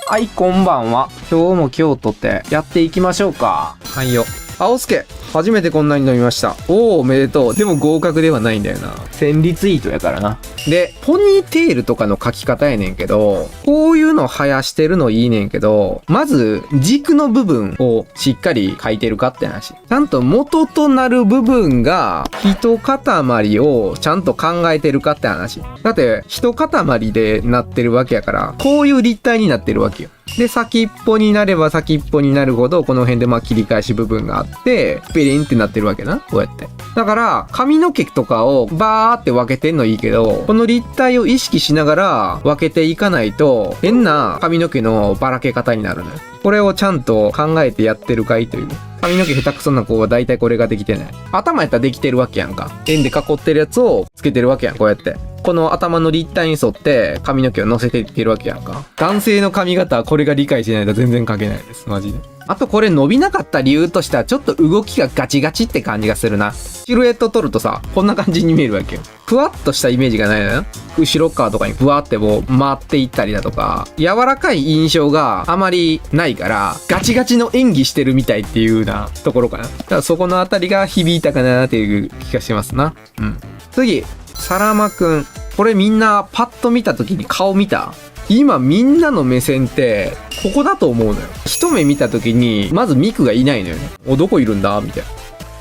はい、こんばんは。今日も今日とってやっていきましょうか。はいよ。青助、初めてこんなに飲みました。おめでとう。でも合格ではないんだよな。1000リツイートやからな。で、ポニーテールとかの書き方やねんけど、こういうの生やしてるのいいねんけど、まず、軸の部分をしっかり書いてるかって話。ちゃんと元となる部分が、一塊をちゃんと考えてるかって話。だって、一塊でなってるわけやから、こういう立体になってるわけよ。で、先っぽになれば先っぽになるほど、この辺で切り返し部分があって、ペリンってなってるわけな。こうやって。だから、髪の毛とかをバーって分けてんのいいけど、この立体を意識しながら分けていかないと、変な髪の毛のばらけ方になるのよ。これをちゃんと考えてやってるかいという。髪の毛下手くそな子は大体これができてない。頭やったらできてるわけやんか。円で囲ってるやつをつけてるわけやん、こうやって。この頭の立体に沿って髪の毛を乗せていってるわけやんか。男性の髪型はこれが理解しないと全然書けないです、マジで。あとこれ伸びなかった理由としてはちょっと動きがガチガチって感じがするな。シルエット撮るとさ、こんな感じに見えるわけよ。ふわっとしたイメージがないのよ。後ろ側とかにふわって回っていったりだとか、柔らかい印象があまりないから、ガチガチの演技してるみたいっていうようなところかな。だからそこのあたりが響いたかなっていう気がしますな。うん。次、サラマくん。これみんなパッと見た時に顔見た？今みんなの目線ってここだと思うのよ。一目見た時にまずミクがいないのよね。どこいるんだみたいな。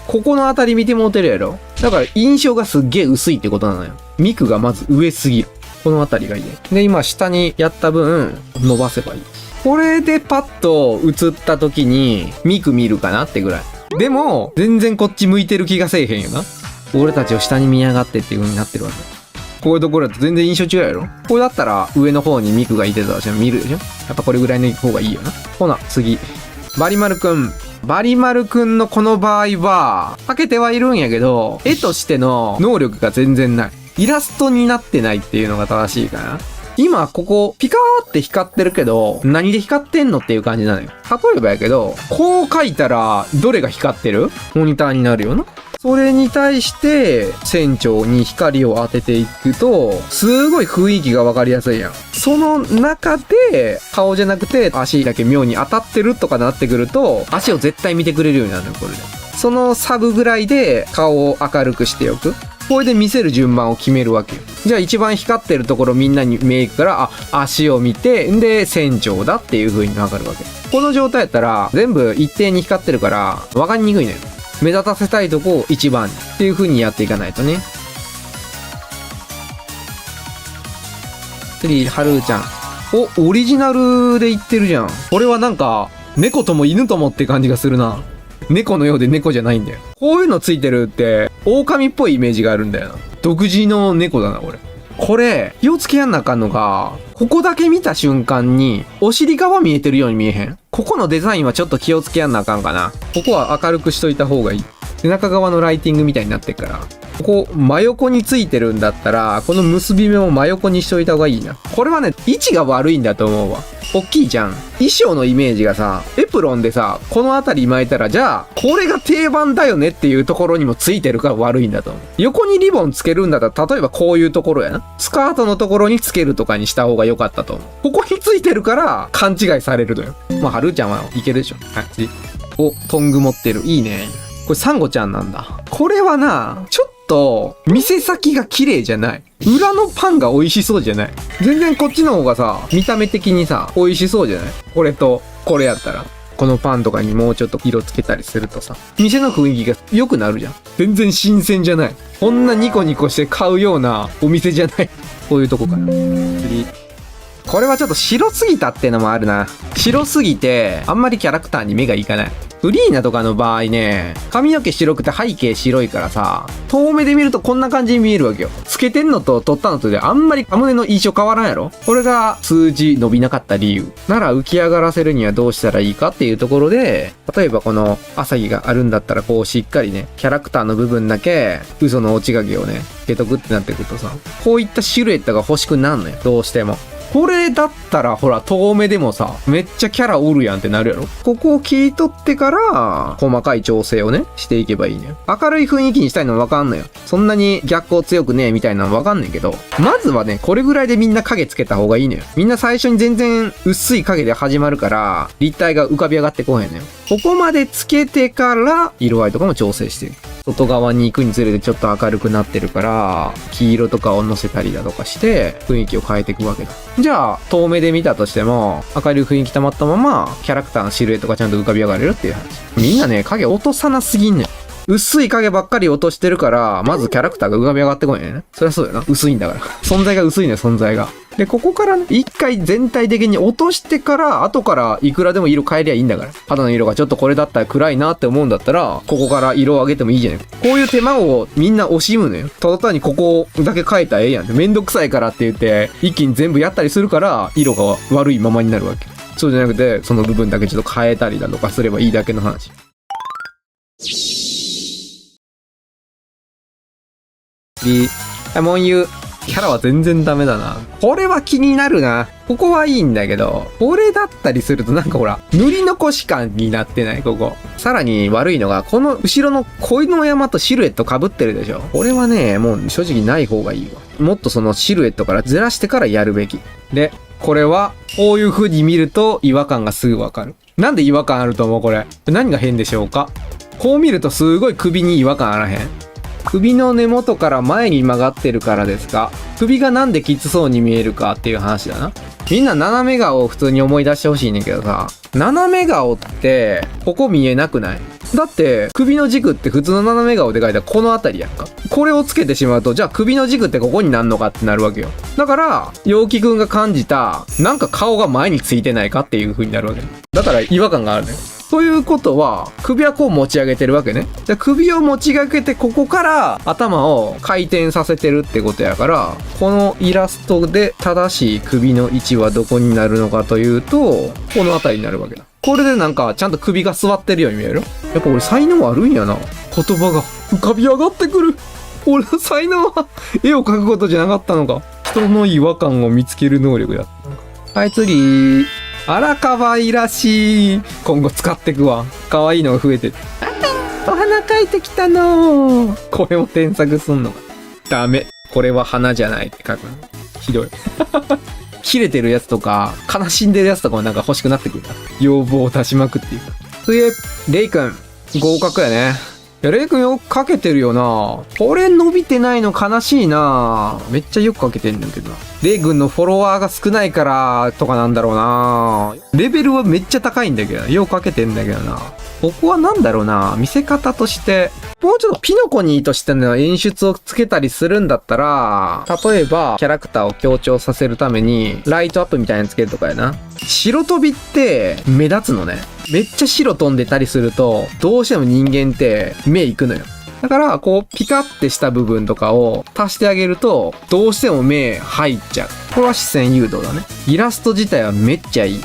ここのあたり見てもうてるやろ。だから印象がすっげえ薄いってことなのよ。ミクがまず上すぎる。このあたりがいいね。で今下にやった分伸ばせばいい。これでパッと映った時にミク見るかなってぐらい。でも全然こっち向いてる気がせえへんよな。俺たちを下に見やがってっていう風になってるわけ。こういうところだと全然印象違うやろ。これだったら上の方にミクがいてたら見るでしょ。やっぱこれぐらいの方がいいよな。ほな、次。バリマルくん。バリマルくんのこの場合は、かけてはいるんやけど、絵としての能力が全然ない。イラストになってないっていうのが正しいかな。今、ここ、ピカーって光ってるけど、何で光ってんのっていう感じなのよ。例えばやけど、こう描いたら、どれが光ってる？モニターになるよな。それに対して船長に光を当てていくとすごい雰囲気が分かりやすいやん。その中で顔じゃなくて足だけ妙に当たってるとかなってくると足を絶対見てくれるようになるのよ。これでそのサブぐらいで顔を明るくしておく。これで見せる順番を決めるわけよ。じゃあ一番光ってるところみんなに見えるから足を見てで船長だっていう風に分かるわけ。この状態やったら全部一定に光ってるから分かりにくいのよ。目立たせたいとこを一番にっていう風にやっていかないとね。次、はるーちゃん。オリジナルで言ってるじゃん。これはなんか、猫とも犬ともって感じがするな。猫のようで猫じゃないんだよ。こういうのついてるって、狼っぽいイメージがあるんだよな。独自の猫だな、これ。これ、気をつけやんなあかんのが、ここだけ見た瞬間に、お尻側見えてるように見えへん？ここのデザインはちょっと気をつけやんなあかんかな。ここは明るくしといた方がいい。背中側のライティングみたいになってっから。ここ、真横についてるんだったら、この結び目を真横にしといた方がいいな。これはね、位置が悪いんだと思うわ。おっきいじゃん。衣装のイメージがさ、エプロンでさ、この辺り巻いたら、じゃあ、これが定番だよねっていうところにもついてるから悪いんだと思う。横にリボンつけるんだったら、例えばこういうところやな。スカートのところにつけるとかにした方が良かったと思う。ここについてるから、勘違いされるのよ。まあ、はるーちゃんはいけるでしょ。はい、次。トング持ってる。いいね。これサンゴちゃんなんだ。これはな、ちょっと、店先が綺麗じゃない。裏のパンが美味しそうじゃない。全然こっちの方がさ、見た目的にさ、美味しそうじゃない？これと、これやったら。このパンとかにもうちょっと色つけたりするとさ、店の雰囲気が良くなるじゃん。全然新鮮じゃない。こんなニコニコして買うようなお店じゃない。こういうとこかな。次。これはちょっと白すぎたってのもあるな。白すぎて、あんまりキャラクターに目がいかない。フリーナとかの場合ね、髪の毛白くて背景白いからさ、遠目で見るとこんな感じに見えるわけよ。つけてんのと撮ったのとであんまりサムネの印象変わらんやろ？これが数字伸びなかった理由。なら浮き上がらせるにはどうしたらいいかっていうところで、例えばこの朝日があるんだったらこうしっかりね、キャラクターの部分だけ嘘の落ち影をね、つけとくってなってくるとさ、こういったシルエットが欲しくなるのよ。どうしても。これだったらほら遠目でもさ、めっちゃキャラおるやんってなるやろ。ここを切り取ってから細かい調整をねしていけばいいね。明るい雰囲気にしたいのわかんのよ。そんなに逆光強くねえみたいなのわかんねんけど、まずはねこれぐらいでみんな影つけた方がいいのよ。みんな最初に全然薄い影で始まるから立体が浮かび上がってこへんのよ。ここまでつけてから色合いとかも調整してる。外側に行くにつれてちょっと明るくなってるから黄色とかを乗せたりだとかして雰囲気を変えていくわけだ。じゃあ遠目で見たとしても明るい雰囲気保ったままキャラクターのシルエットがちゃんと浮かび上がれるっていう話。みんなね影落とさなすぎんねん。薄い影ばっかり落としてるからまずキャラクターが浮かび上がってこないね。そりゃそうだよな、薄いんだから存在が薄いね、存在が。でここからね一回全体的に落としてから後からいくらでも色変えりゃいいんだから。肌の色がちょっとこれだったら暗いなって思うんだったらここから色を上げてもいいじゃない。こういう手間をみんな惜しむのよ。ただ単にここだけ変えたらええやん。めんどくさいからって言って一気に全部やったりするから色が悪いままになるわけ。そうじゃなくてその部分だけちょっと変えたりだとかすればいいだけの話。もう言うキャラは全然ダメだな。これは気になるな。ここはいいんだけど、これだったりするとなんかほら、塗り残し感になってない、ここ。さらに悪いのが、この後ろの恋の山とシルエット被ってるでしょ。これはね、もう正直ない方がいいわ。もっとそのシルエットからずらしてからやるべき。で、これは、こういう風に見ると違和感がすぐわかる。なんで違和感あると思うこれ。何が変でしょうか。こう見るとすごい首に違和感あらへん。首の根元から前に曲がってるからですか。首がなんできつそうに見えるかっていう話だな。みんな斜め顔を普通に思い出してほしいねんけどさ、斜め顔ってここ見えなくない？だって首の軸って普通の斜め顔で描いたらこの辺りやんか。これをつけてしまうとじゃあ首の軸ってここになんのかってなるわけよ。だから陽気くんが感じたなんか顔が前についてないかっていう風になるわけ。だから違和感があるね。ということは首はこう持ち上げてるわけね。で首を持ち上げてここから頭を回転させてるってことやから、このイラストで正しい首の位置はどこになるのかというとこの辺りになるわけだ。これでなんかちゃんと首が座ってるように見える。やっぱ俺才能あるんやな。言葉が浮かび上がってくる。俺の才能は絵を描くことじゃなかったのか。人の違和感を見つける能力だったのか。はい、次。あら可愛らしい。今後使ってくわ。可愛いのが増えてる。お花描いてきたの。これも添削すんのか。ダメ。これは花じゃないって書くの。ひどい。切れてるやつとか悲しんでるやつとかもなんか欲しくなってくるな。要望を出しまくっていうか。次、レイくん合格やね。いやレイくんよく描けてるよな。これ伸びてないの悲しいな。めっちゃよく描けてんだけどな。レイくんのフォロワーが少ないからとかなんだろうな。レベルはめっちゃ高いんだけどよく描けてんだけどな。ここはなんだろうな、見せ方としてもうちょっとピノコニーとしての演出をつけたりするんだったら、例えばキャラクターを強調させるためにライトアップみたいなのつけるとかやな。白飛びって目立つのね。めっちゃ白飛んでたりするとどうしても人間って目いくのよ。だからこうピカってした部分とかを足してあげるとどうしても目入っちゃう。これは視線誘導だね。イラスト自体はめっちゃいい。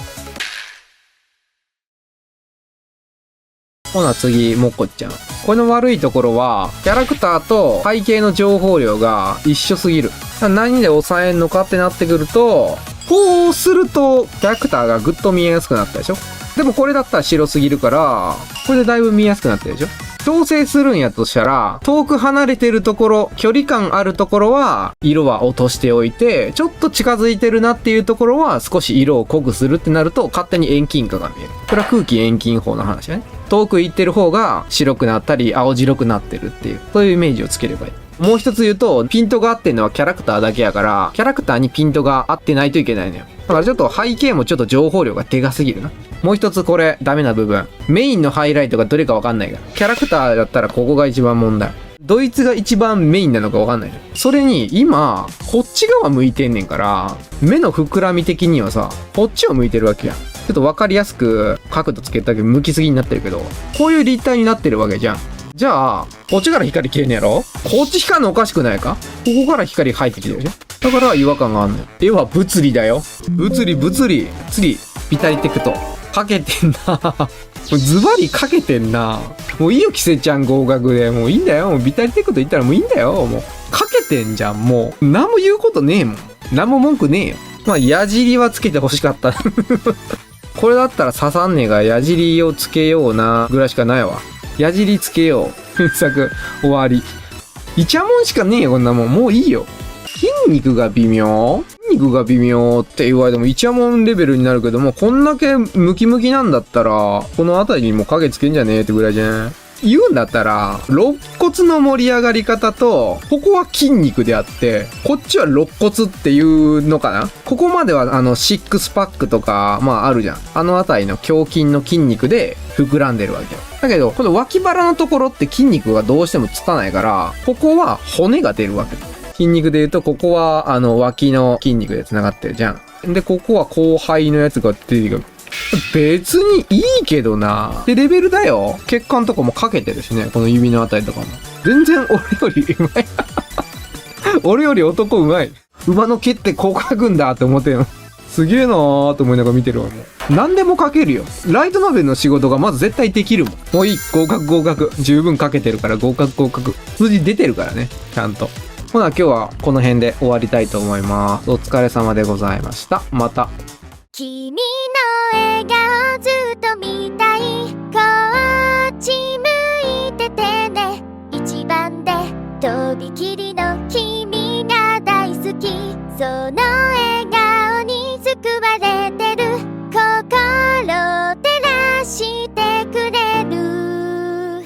ほな次、もっこちゃん。これの悪いところは、キャラクターと背景の情報量が一緒すぎる。何で抑えんのかってなってくると、こうすると、キャラクターがぐっと見えやすくなったでしょ。でもこれだったら白すぎるから、これでだいぶ見やすくなってるでしょ。調整するんやとしたら、遠く離れてるところ、距離感あるところは、色は落としておいて、ちょっと近づいてるなっていうところは、少し色を濃くするってなると、勝手に遠近化が見える。これは空気遠近法の話だね。遠く行ってる方が白くなったり青白くなってるっていう、そういうイメージをつければいい。もう一つ言うと、ピントが合ってんのはキャラクターだけやから、キャラクターにピントが合ってないといけないのよ。だからちょっと背景もちょっと情報量がでかすぎるな。もう一つこれダメな部分。メインのハイライトがどれかわかんないから。キャラクターだったらここが一番問題。どいつが一番メインなのかわかんない。それに今、こっち側向いてんねんから、目の膨らみ的にはさ、こっちを向いてるわけやん。ちょっとわかりやすく角度つけたけど向きすぎになってるけど、こういう立体になってるわけじゃん。じゃあ、こっちから光消えんねやろ？こっち光るのおかしくないか？ここから光入ってきてるでしょ？だから違和感があんのよ。絵は物理だよ。物理。ビタリテクト。かけてんな。ズバリかけてんな。もういいよ、キセちゃん合格で。もういいんだよ。もうビタリテクト言ったらもういいんだよ。もう。かけてんじゃん、もう。何も言うことねえもん。何も文句ねえよ。まあ、矢尻はつけて欲しかった。これだったら刺さんねえが矢尻をつけようなぐらいしかないわ。矢尻つけよう。検索終わり。イチャモンしかねえよ、こんなもん。もういいよ。筋肉が微妙って言われてもイチャモンレベルになるけども、こんだけムキムキなんだったら、この辺りにも影つけんじゃねえってぐらいじゃん。言うんだったら、肋骨の盛り上がり方と、ここは筋肉であって、こっちは肋骨っていうのかな。ここまではシックスパックとか、まああるじゃん。あの辺りの胸筋の筋肉で膨らんでるわけよ。だけど、この脇腹のところって筋肉がどうしてもつかないから、ここは骨が出るわけ。筋肉で言うと、ここは脇の筋肉で繋がってるじゃん。で、ここは後背のやつが出てくる。別にいいけどな。ってレベルだよ。血管とかもかけてるしね。この指のあたりとかも。全然俺よりうまい。俺より男うまい。馬の毛ってこうかくんだって思ってるの。すげえなーと思いながら見てるわ、もう。何でもかけるよ。ライトノベルの仕事がまず絶対できるもん。もういい。合格。十分かけてるから合格。数字出てるからね。ちゃんと。ほな、今日はこの辺で終わりたいと思います。お疲れ様でございました。また。君の笑顔ずっと見たい。こっち向いててね。一番でとびきりの君が大好き。その笑顔に救われてる。心照らしてくれる。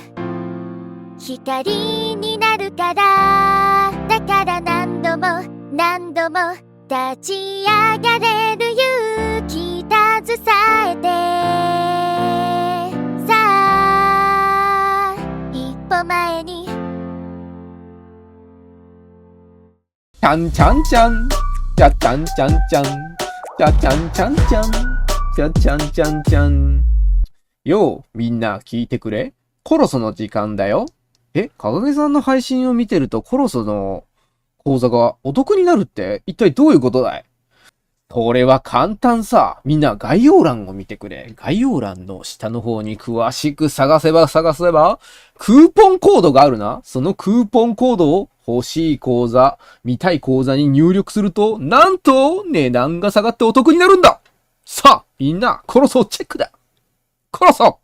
光になるから。だから何度も立ち上がれる勇気携えてさあ一歩前にちゃんちゃんちゃんちゃちゃんちゃんちゃんちゃちゃんちゃんちゃんちゃちゃんちゃんちゃん。ようみんな聞いてくれ。コロソの時間だよ。かがげさんの配信を見てるとコロソの講座がお得になるって一体どういうことだい？これは簡単さ。みんな概要欄を見てくれ。概要欄の下の方に詳しく探せば、クーポンコードがあるな。そのクーポンコードを欲しい講座、見たい講座に入力すると、なんと値段が下がってお得になるんだ。さあ、みんな、コロソチェックだ。コロソ